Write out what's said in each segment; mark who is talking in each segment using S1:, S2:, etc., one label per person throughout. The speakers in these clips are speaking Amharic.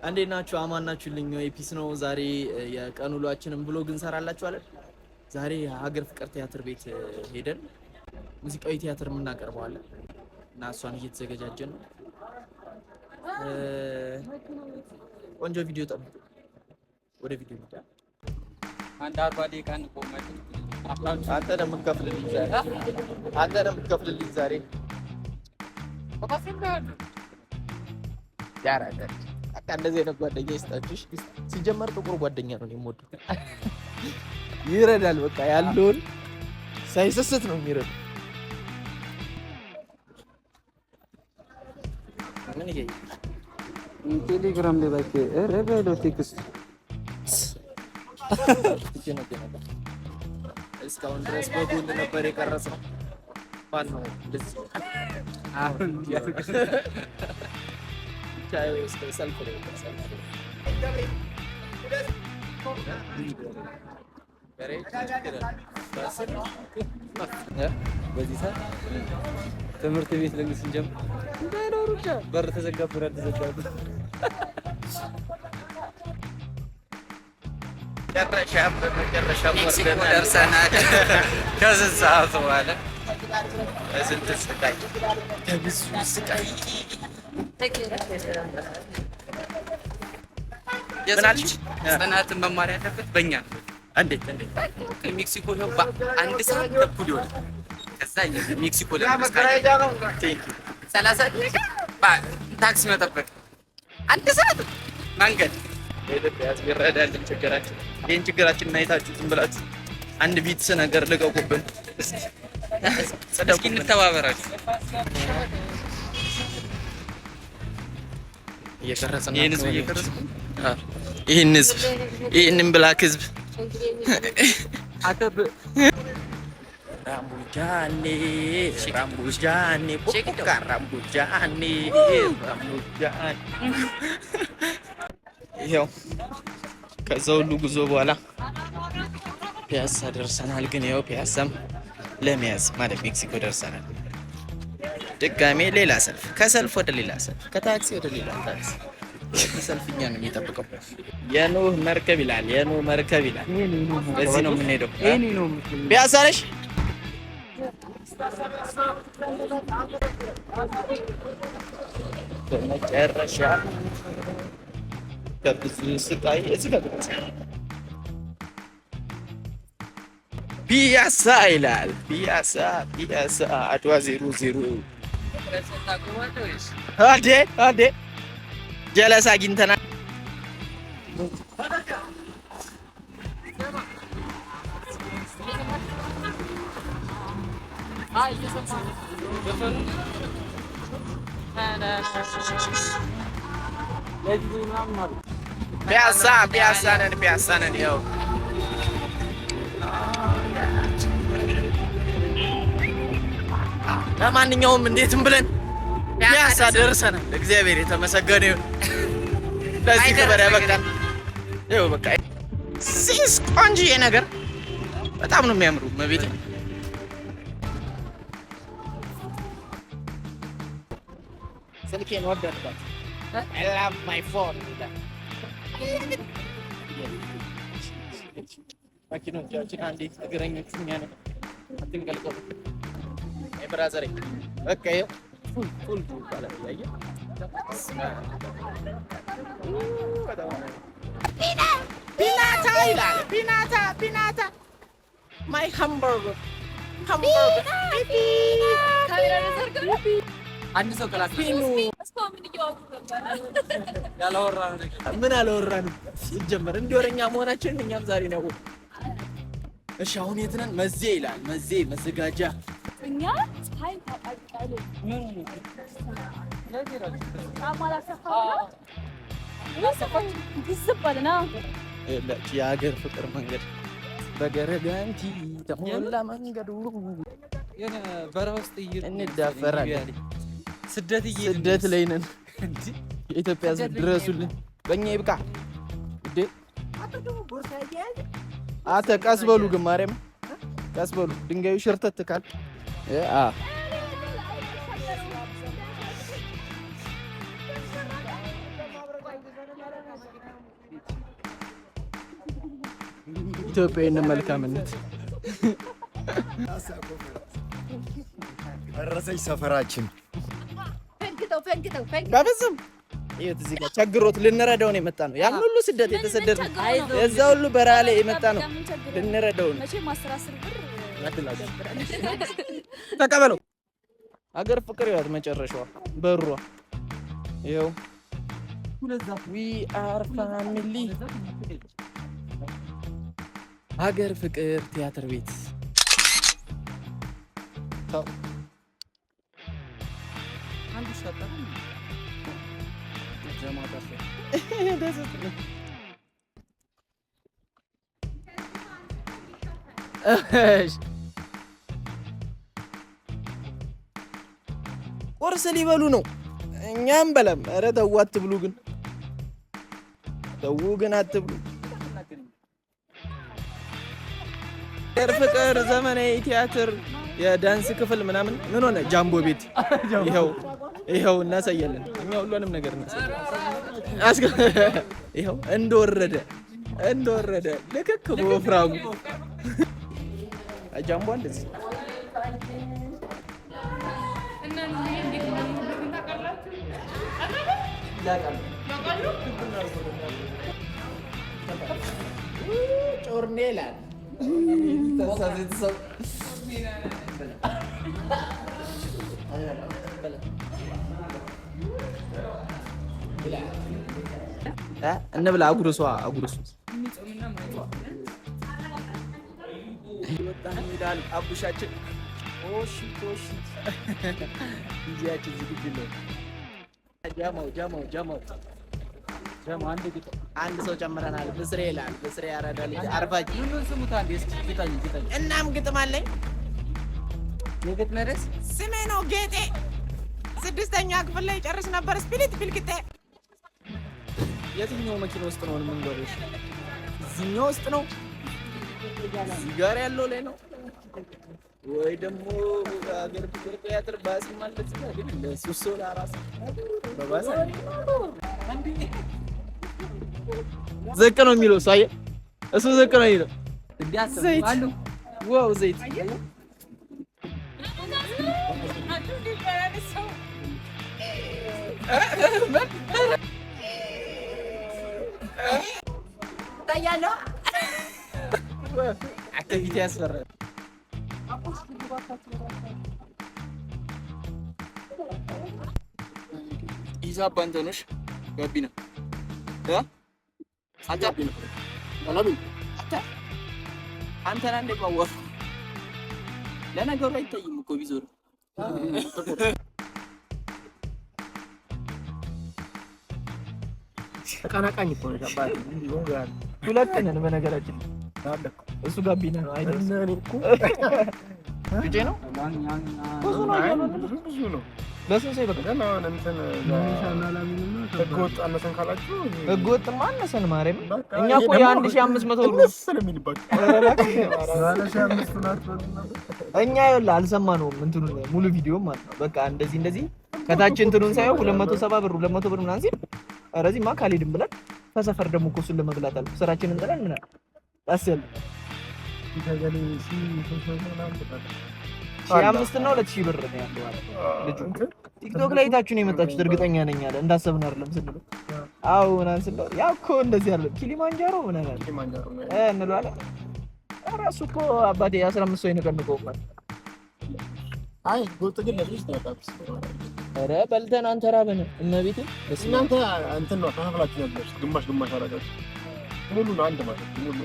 S1: እንዴት ናችሁ? አማን ናችሁልኝ? ፒስ ነው። ዛሬ የቀን ውሏችንን ብሎግ እንሰራላችኋለን። ዛሬ ሀገር ፍቅር ቲያትር ቤት ሄደን ሙዚቃዊ ቲያትር እናቀርበዋለን እና እሷን እየተዘጋጀን ነው። ቆንጆ ቪዲዮ ጠብቁ። ወደ ቪዲዮ እንሂድ።
S2: አንድ 40 ደቂቃ እንቆማለን።
S1: አንተ ነው የምትከፍልልኝ ዛሬ። አንተ ነው የምትከፍልልኝ ዛሬ። በቃ እንደዚህ አይነት ጓደኛ ይስጣችሁ። ሲጀመር ጥቁር ጓደኛ ነው የምወደው። ይረዳል። በቃ ያለውን ሳይሰስት ነው የሚረዳው። ምን ይሄ
S2: ቴሌግራም ላይ ባክ ረበሎ ቴክስት
S1: እስካሁን ድረስ በጎን ነበር የቀረጽነው። ማን ነው እንደዚህ አሁን ቻይ እስከ ሰልፍ ላይ
S2: በዚህ ሰዓት ትምህርት ቤት ለምን ስንጀምር እንዳይኖሩቻ በር ተዘጋብራ ተዘጋብ
S1: መጨረሻ
S2: ደርሰናል። ከስንት ሰዓት በኋላ
S1: ከስንት ስቃይ ከብዙ ስቃይ
S2: ጽናትን መማር ያለበት በእኛ ነው።
S1: እንዴት
S2: ከሜክሲኮ ነው በአንድ ሰዓት ተኩል ይሆናል። ከዛ ሜክሲኮ ለመድረስ 30 ደቂቃ ታክሲ መጠበቅ፣ አንድ ሰዓት መንገድ።
S1: የኢትዮጵያ ሕዝብ ይረዳልን ችግራችን። ይህን ችግራችንን አይታችሁ ዝም ብላችሁ አንድ ቢትስ ነገር ልቀቁብን።
S2: እስኪ እንተባበራችሁ።
S1: እየቀረጽን ነው።
S2: ይሄን ህዝብ እየቀረጽን
S1: ይሄን ህዝብ ይሄንን ብላክ ህዝብ
S2: አተብ
S1: ራምቡጃኔ ፖካ ራምቡጃኔ ይሄው ከዛ ሁሉ ጉዞ በኋላ ፒያሳ ደርሰናል። ግን ይሄው ፒያሳም ለመያዝ ማለት ሜክሲኮ ደርሰናል። ድጋሜ ሌላ ሰልፍ፣ ከሰልፍ ወደ ሌላ ሰልፍ፣ ከታክሲ ወደ ሌላ ታክሲ። ሰልፍኛ ነው የሚጠብቀው። የኖህ መርከብ ይላል፣ የኖህ መርከብ ይላል። በዚህ ነው የምንሄደው። ፒያሳ ነሽ? በመጨረሻ ከብዙ ስቃይ እዚህ ጋር ፒያሳ ይላል። ፒያሳ አድዋ 00 አዴ ጀለስ አግኝተናል። ፒያሳ ነን። ይኸው ለማንኛውም እንዴትም ብለን ፒያሳ ደርሰናል። እግዚአብሔር የተመሰገነ ይሁን። ለዚህ ክብር ያበቃል። ይኸው በቃ ሲስ ቆንጆዬ ነገር በጣም ነው የሚያምሩ። መቤት ስልኬን ወደድኳት። I love my phone. ማኪኖቻችን አንዴት እግረኞቹ የሚያነው አትንቀልቀሉ። ብራዘር በቃ ይኸው ፉል ይባላል። ያየህ ፒናታ ይላል። ፒናታ ማይ ሃምበርገር
S2: አንድ ሰው ክላስ
S1: ምን አላወራንም። ሲጀመር እንዲወረኛ መሆናችንን እኛም ዛሬ ነው። እሺ አሁን የት ነን? መዜ ይላል። መዘጋጃ
S3: እኛ ፀሐይ ታጣቃለን።
S1: የሀገር ፍቅር መንገድ በገረጋንቲ ተሞላ መንገዱ።
S2: በረሃ ውስጥ
S1: እንዳፈራለን።
S2: ስደት
S1: ላይ ነን። የኢትዮጵያ ሕዝብ ድረሱልን። በእኛ ይብቃ። አተ ቀስ በሉ ግን ማርያም ቀስ በሉ። ድንጋዩ ሽርተት ካል ኢትዮጵያዊነት መልካምነት
S4: ደረሰች ሰፈራችን።
S1: በፍጹም ይኸው እዚህ ጋር ቸግሮት ልንረዳው ነው የመጣ ነው። ያን ሁሉ ስደት የተሰደደ እዛ ሁሉ በረሃ ላይ የመጣ ነው ልንረዳው ነው። ተቀበለው። አገር ፍቅር ይዋት መጨረሻዋ በሯ ይኸው ዊ አር ፋሚሊ ሀገር ፍቅር ቲያትር ቤት
S2: አንዱ ሻጣ
S1: ቁርስ ሊበሉ ነው። እኛም በለም። ኧረ ተው አትብሉ፣ ግን ተው ግን አትብሉ። ሀገር ፍቅር ዘመናዊ ቲያትር የዳንስ ክፍል ምናምን ምን ሆነ? ጃምቦ ቤት ይኸው እናሳያለን። እኛ ሁሉንም ነገር እናሳያለን። ይኸው እንደወረደ ልክክ በወፍራሙ ጃምቦ እንደዚህ ጮርኔ ይላል። እንብላ። አጉርሷ ወጣን ይላል አቡሻችን። ኦሺ ጊዜያችን ዝግጁ ነው። ጃማው አንድ ሰው ጨምረናል። ብስሬ ይላል። ብስሬ ያረዳ ልጅ አርፋጅ
S2: ምን ስሙት አንዴ እስኪ ጌታዬ
S1: እናም ግጥም አለኝ።
S2: የግጥም ርዕስ
S1: ስሜ ነው ጌጤ። 6ኛ ክፍል ላይ ጨርስ ነበር ስፒሪት ቢልክቴ። የትኛው መኪና ውስጥ ነው የምንገባው? እዚህኛው ውስጥ ነው? ጋር ያለው ላይ ነው ወይ ደግሞ ሀገር ፍቅር ቲያትር ባስ ማለት ነው። ግን ለሱሶ ለራስ በባስ ዝቅ ነው የሚለው ሳየ እሱ ዝቅ ነው የሚለው። ዘይት ዋው ዘይት ታያለው አክቲቪቲ ያስፈራል። ሂሳብ ባንተ ነሽ ጋቢና አንተና እንደ ማወር ለነገሩ አይታይም እኮ ቢዞር
S4: ተቀናቃኝ እኮ ነው ታባል እንዲሁ ጋር
S1: ሁለት ነን በነገራችን እሱ ጋቢና ነው አይደል? ልጄ ነው ብዙ ነው ለሰንሰይ በቃ ለማን እንትን ህገወጥ አነሰን ካላችሁ ህገወጥማ አነሰን ማርያም እኛ እኮ የ1500 ብር ስለሚልባችሁ እኛ ይኸውልህ አልሰማነውም እንትኑን ሙሉ ቪዲዮ ማለት ነው። በቃ እንደዚህ ከታች እንትኑን ሳይሆን 270 ብር 200 ብር ምናምን ሲል ኧረ እዚህማ ካልሄድም ብለን ከሰፈር ደግሞ እኮ እሱን ለመብላት አለ ስራችንን ጥለን ምናምን አስል ይተገለ ሺህ 5 እና 2000 ብር ነው ያለው ልጁ። ቲክቶክ ላይ አይታችሁ ነው የመጣችሁት እርግጠኛ ነኝ አለ እንዳሰብን አይደለም ስንለው አዎ ምናምን ስንለው ያው እኮ እንደዚህ አለ ኪሊማንጃሮ ምናምን አለ እንለዋለን። ኧረ እሱ እኮ አባቴ 15 ሰው ይነቀንቀው ማለት አይ ጎጥ ግን ለዚህ ተጣጣስ ኧረ በልተን አንተ ራበን እመቤቴ እናንተ እንትን ነው ተካፍላችሁ ነበር ግማሽ አደረጋችሁ ሙሉ ነው አንድ ማለት ሙሉ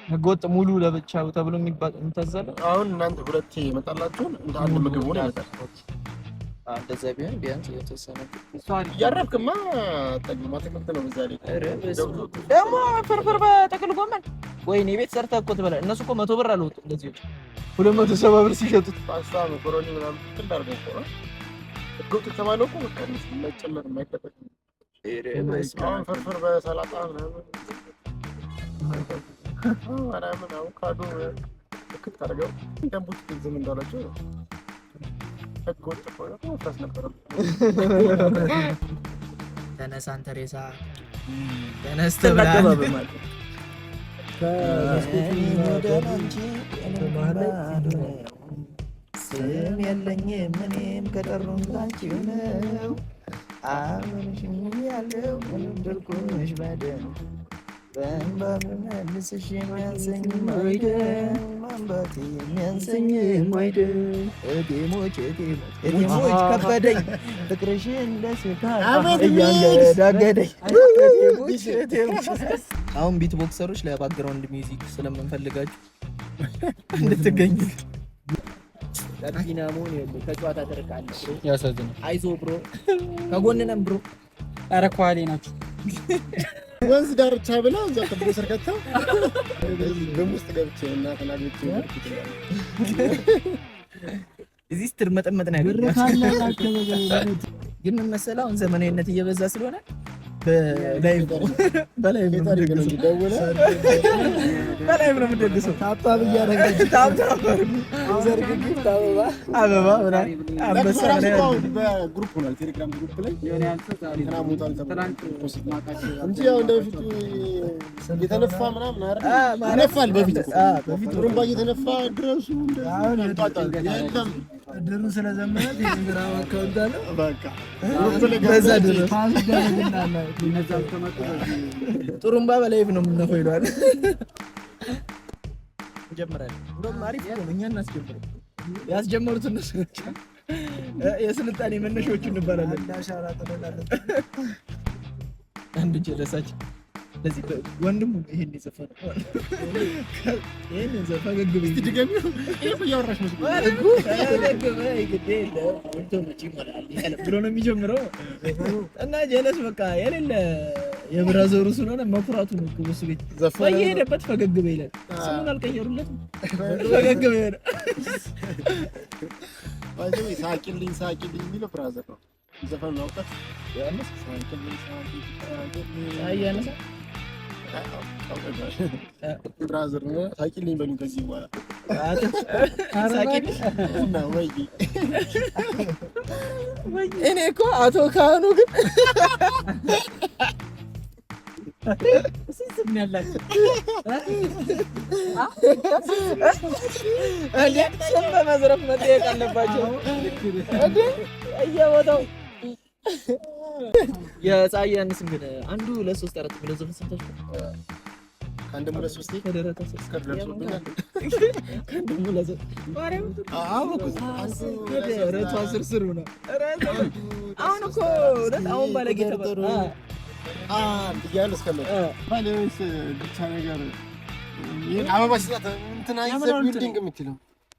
S1: ህገወጥ ሙሉ ለብቻው ተብሎ የሚባል እንተዘለ አሁን እናንተ ሁለቴ ይመጣላችሁ እንደ አንድ ምግብ ሆነ ይመጣል። እንደዛ ቢሆን ቢያንስ የተወሰነ ያረፍክማ ጠግማ ተከፍተ ነው በዛ ላይ ደግሞ ፍርፍር በጥቅል ጎመን ወይኔ ቤት ሰርተህ እኮ ትበላለህ። እነሱ እኮ 100 ብር አልወጡ እንደዚህ 270 ብር ሲሸጡት ፓስታ መኮሮኒ ምናምን ትንዳርገው እኮ ህገወጥ ተባለው እኮ በቃ መጨመር የማይጠበቅ ፍርፍር በሰላጣ ምናምን ምናምን አቮካዶ ክት አድርገው ደንቡት ዝም እንዳላቸው ህገወጥ እኮ ነው። ፍራስ ነበር ተነሳን ተሬሳ ተነስተህ ብለሃል። ስም የለኝም እኔም ከጠሩኝ ላንቺው ነው አብረሽኝ ያለው ወንድልኩሽ በደም በመልስሽ የሚያንሰኝም አይደል ማንባት የሚያንሰኝም አይደል እቴሞች ከበደኝ ፍቅርሽን ለስካይ እያንገዳገደኝ አሁን ቢት ቦክሰሮች ለባክግራውንድ ሚውዚክ ስለምንፈልጋችሁ እንድትገኙ ዲናሞን ከጨዋታ ተርቃለህ።
S2: ያሳዝናል።
S1: አይዞህ ብሮ ከጎንነን ብሮ።
S2: ኧረ ኳሊ ናችሁ።
S4: ወንዝ ዳርቻ ብላ እዛ ከብሮ ሰርከታ ግም ውስጥ ገብቼ እና ተናግቼ
S1: እዚህ ስትርመጠመጥ ነው ያለው። ግን ምን መሰለህ አሁን ዘመናዊነት እየበዛ ስለሆነ በላይ ነው የምትደግሰው። ታብታብ እያደረገች አበባ አንበሳ
S4: በግሩፕ ሆኗል። ቴሌግራም ግሩፕ ላይ እንጂ ያው እንደ በፊቱ እየተነፋ ምናምን ይነፋል። በፊት ጥሩምባ እየተነፋ ድረሱ የለም ድሩ ስለዘመነ ቴሌግራም አካውንት አለ። በቃ በዛ ድረስ ጥሩምባ በላይቭ ነው የምንነፋው ይሏል። እንጀምራለን። እንደውም አሪፍ ነው። እኛ እናስጀምረው። ያስጀመሩት እነሱ ናቸው። የስልጣኔ መነሻዎቹ እንባላለን። አንድ ጀለሳች ለዚህ ወንድሙ ይሄን ይዘፈን ይሄን ዘፈን ገግብ ይድገም ይሄ ያወራሽ ነው እኮ ገግብ ይግዴ ለወንቶ መጪ ይሞላል ያለ ብሎ ነው የሚጀምረው እና ጀለስ በቃ የሌለ የብራዘሩ ስለሆነ መኩራቱ ነው እሱ ቤት ዘፈን የሄደበት ፈገግበ ይላል። ስሙን አልቀየሩለትም። ፈገግበ ይላል። ባይዘው ሳቂልኝ የሚለው ብራዘር ነው ዘፈን ነው አውቀት ያንስ ሳቂልኝ አያነሳ ብራዘር ነው ሳቂልኝ በሉኝ ከዚህ በኋላ ሳቂልኝ ነው ወይ
S1: እኔ እኮ አቶ ካህኑ ግን ስም ያላችሁ ስም በመዝረፍ መጠየቅ አለባቸው እንዴ እየቦታው የፀሐይ ያንስም ግን አንዱ ለሶስት አራት ብለው ዘፈን ሰምታችሁ
S4: አንደም ለሶስት
S1: ከደረታ
S4: ስከር ደርሶብኛል።
S1: ከአንደም ለዘፈን ማርያም ረቷ ስርስሩ ነው። አሁን እኮ አሁን ባለጌ ተባለ
S4: እያለ እስከመጣ ባለቤት ብቻ ነገር ይሄን አበባ ሲጣት እንትና ይዘብ ቢልዲንግ የምትለው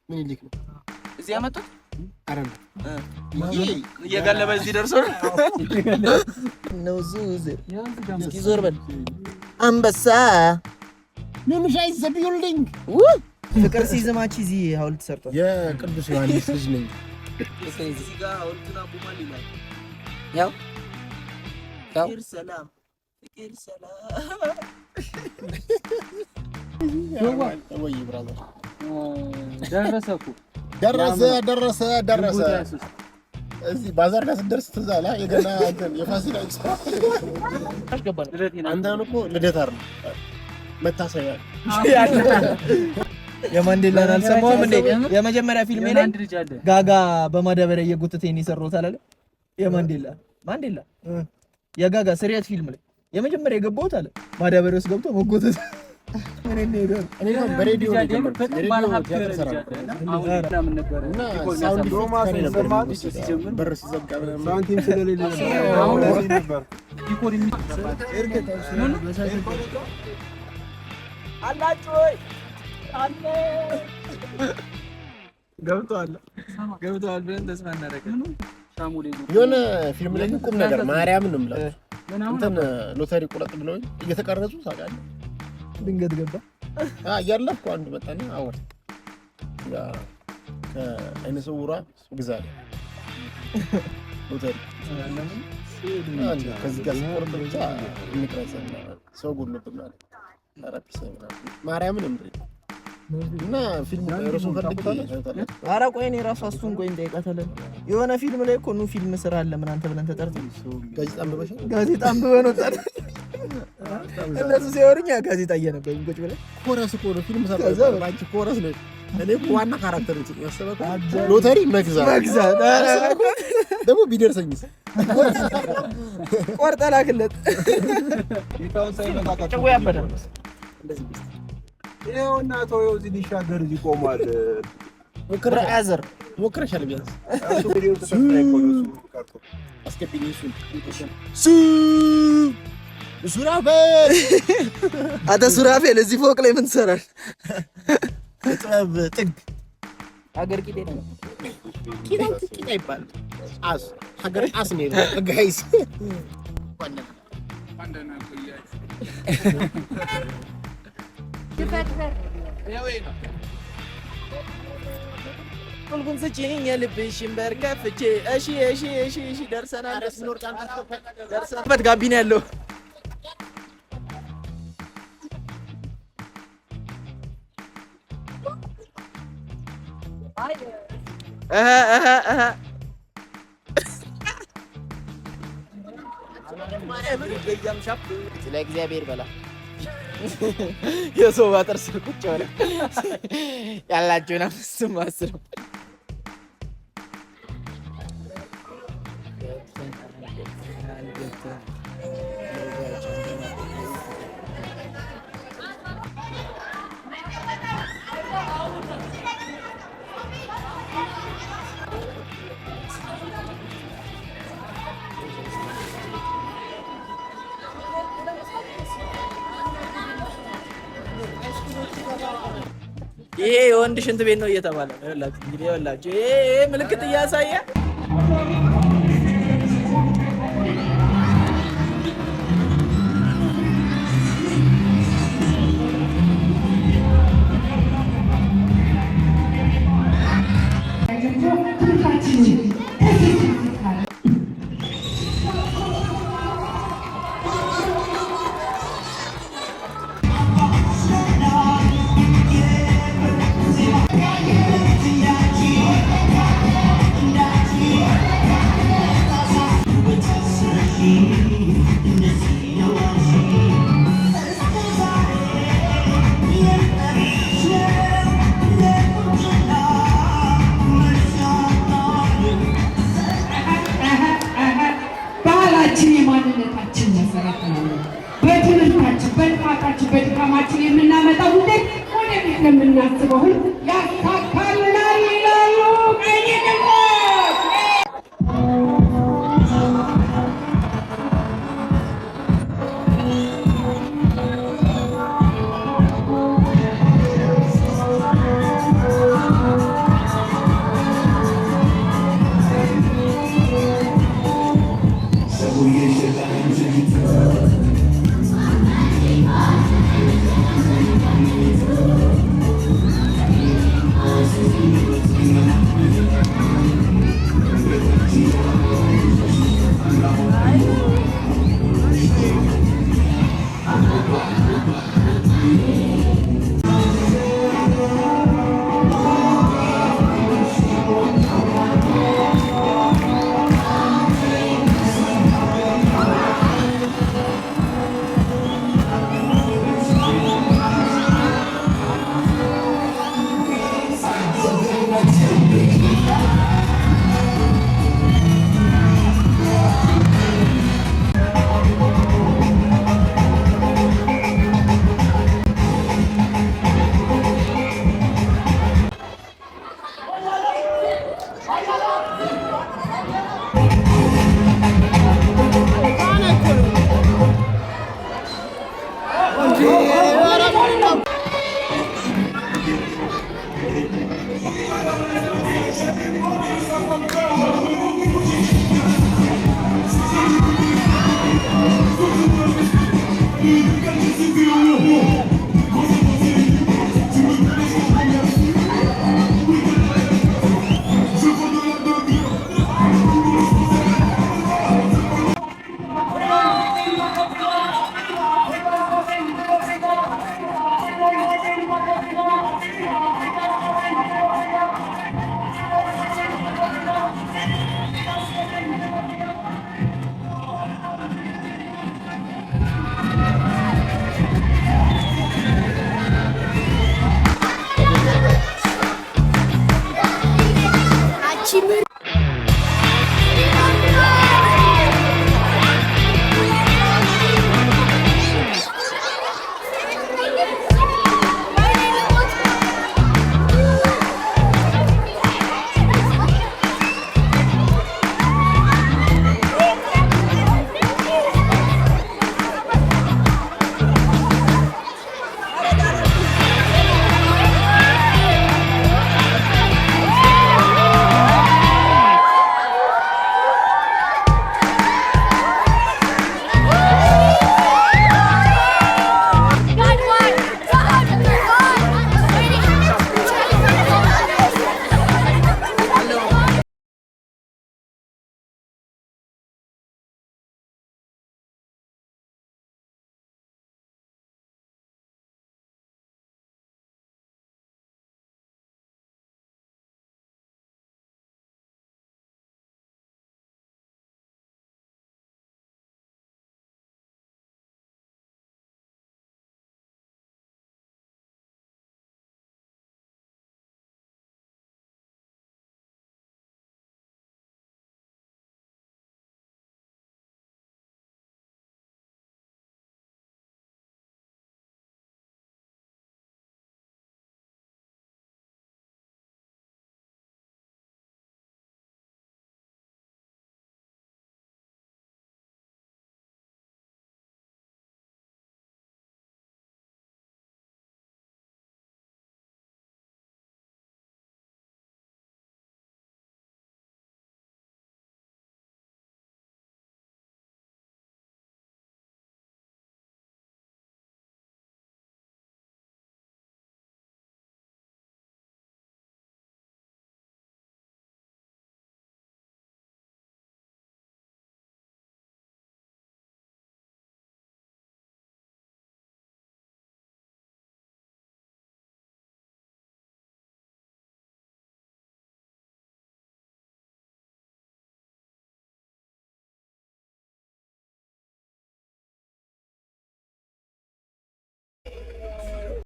S4: ምን ይልክ ነው
S1: እዚህ ያመጡት
S4: አረም
S1: እየጋለበ እዚህ ደርሶ ነው ዙዝ እስኪ ዞር በል አንበሳ
S4: ምን ሻይ ይዘብ ቢልዲንግ
S1: ፍቅር ሲዝማች እዚህ ሐውልት ሰርቷል።
S4: የቅዱስ ዮሐንስ ልጅ ነኝ።
S1: እዚህ ጋር ሐውልቱን አቁሟል ይላል። ያው ፍቅር ሰላም
S4: ወይ ብራዘር ደረሰ እዚህ ባዛር ላይ ስትደርስ ትዝ አለ የገና እንትን የፋሲካ ኤክስፖ
S1: አስገባን።
S4: አንተን እኮ ልደት አይደል መታሰቢያ
S1: የማንዴላን አልሰማሁም እንዴ? የመጀመሪያ ፊልሜ ላይ ጋጋ በማዳበሪያ እየጎተተኝ የሰራሁት አላለ ማንዴላ የጋጋ ስሪያት ፊልም ላይ የመጀመሪያ የገባሁት አለ ማዳበሪያ ውስጥ ገብቶ መጎተት
S4: እኔ ነው በሬዲዮ በር ሲዘጋ ሳንቲም ስለሌለ ነበር
S1: አላችሁ ወይ አለ ገብቷል ብለን ተስፋ እናደርጋለን።
S4: የሆነ ፊልም ላይ ቁም ነገር ማርያምን ነው የምላችሁ እንትን ሎተሪ ቁረጥ ብለውኝ እየተቀረጹ ታውቃለህ።
S1: ድንገት ገባ
S4: እያለፍኩ አንዱ መጣና አወር ያ ከአይነ ስውሯ ግዛለ ሎተሪ ከዚህ ጋር ስቆርጥ ብቻ እንቅረጽና ሰው ጉልብና ማለት ተራፒስ ማርያምን ነው እና ፊልም ራሱን ፈልግ። ኧረ ቆይ እኔ ራሱ እሱን ቆይ እንጠይቃታለን። የሆነ ፊልም ላይ እኮ ነው ፊልም ስራ አለ ምናምን ተብለን ተጠርተን ጋዜጣ አንብበን ወጣን። እነሱ ሲያወሩኝ ጋዜጣ እያነበብን ቁጭ ብለን ኮረስ እኮ ነው ፊልም ሰራ። አንቺ ኮረስ ነሽ፣ እኔ እኮ ዋና ካራክተር ነኝ። ያሰበካት ሎተሪ መግዛት ደግሞ ቢደርሰኝስ ቆርጠህ ላክለት። ጭው ያበዳል እንደዚህ ይኸውና ተወው፣ እዚህ ሊሻገር እዚህ ቆሟል። ሞክረህ አዘር ሞክረሻል ቢያንስ ሱራፌል አንተ ሱራፌል እዚህ ፎቅ ላይ ምን ትሰራለህ? ጥበብ ጥግ ሀገር ቂጤ ነው። ቂጤ ይባላል። አስ ሀገር አስ ነው ጋይስ። ሁሉን ስጪኝ የልብሽን በር ከፍቼ እሺ ደርሰናል። ደርሰናል። ጋቢና ያለው ስለ እግዚአብሔር በላ የሰው ባጠር ስር ቁጭ ብላ ያላችሁን 5 10 ይሄ የወንድ ሽንት ቤት ነው እየተባለ ነው። ይኸውላችሁ እንግዲህ ይኸውላችሁ ይሄ ምልክት እያሳየ
S5: የማንነታችን መሰረት ነው። በትምህርታችን፣ በልፋታችን፣ በድካማችን የምናመጣው ውጤት ወደፊት ለምናስበው ያሳካልናል ይላሉ። ቀኝ
S6: You